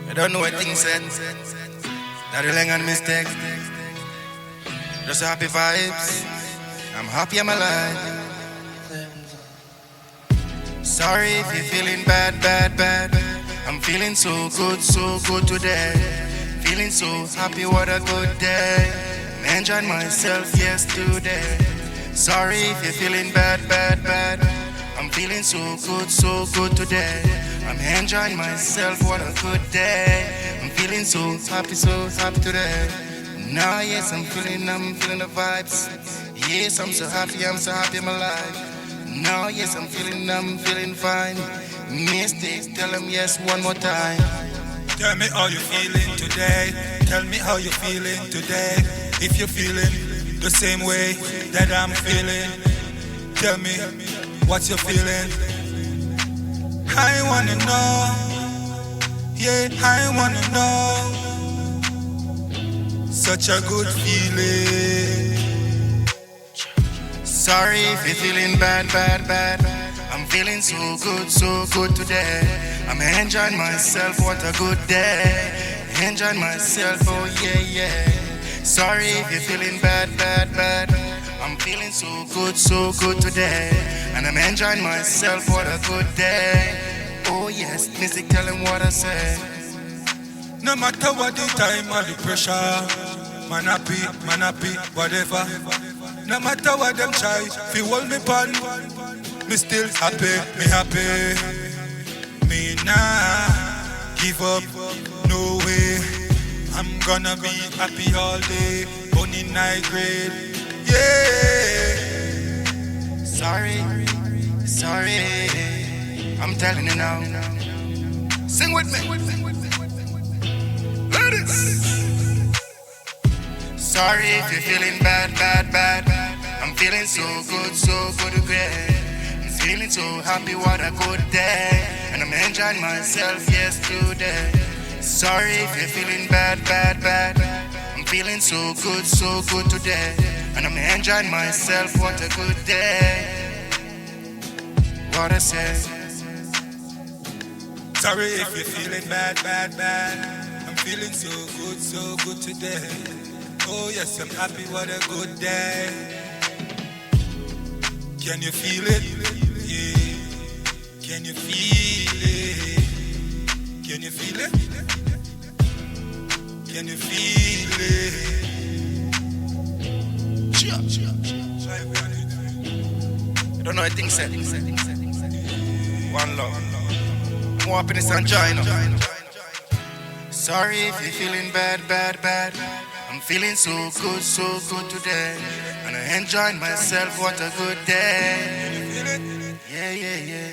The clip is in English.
I don't know what things said. That really ain't mistake. Just happy vibes. I'm happy I'm alive. Sorry if you're feeling bad, bad, bad. I'm feeling so good today. Feeling so happy, what a good day. I'm enjoying myself yesterday. Sorry if you're feeling bad, bad, bad. I'm feeling so good today. I'm enjoying myself, what a good day. I'm feeling so happy today. Now yes, I'm feeling the vibes. Yes, I'm so happy I'm alive. Now yes, I'm feeling fine. Mistakes, tell them yes one more time. Tell me how you feeling today. Tell me how you feeling today. If you're feeling the same way that I'm feeling, tell me what you're feeling. I wanna know. Yeah, I wanna know. Such a good feeling. Sorry if you're feeling bad, bad, bad. I'm feeling so good today. I'm enjoying myself, what a good day. Enjoying myself, oh yeah, yeah. Sorry if you're feeling bad, bad, bad. I'm feeling so good today. And I'm enjoying myself, what a good day. Oh yes, music tell him what I say. No matter what the time or the pressure, man happy, whatever. No matter what them try, fi hold me pan, me still happy, me happy. Me nah give up, no way. I'm gonna be happy all day, bunny night grade, yeah. Sorry, I'm telling you now. Sing with me. Ladies. Sorry if you're feeling bad, bad, bad. I'm feeling so good again. I'm feeling so happy, what a good day. And I'm enjoying myself yesterday. Sorry if you're feeling bad, bad, bad. I'm feeling so good today. And I'm enjoying myself, what a good day. What I say. Sorry if you're feeling bad, bad, bad. I'm feeling so good today. Oh yes, I'm happy, what a good day. Can you feel it? Yeah. Can you feel it? Can you feel it? Can you feel it? I don't know what things said. One love. More happiness and joy now. Sorry if you're feeling bad, bad, bad. I'm feeling so good today. And I enjoying myself, what a good day. Yeah, yeah, yeah.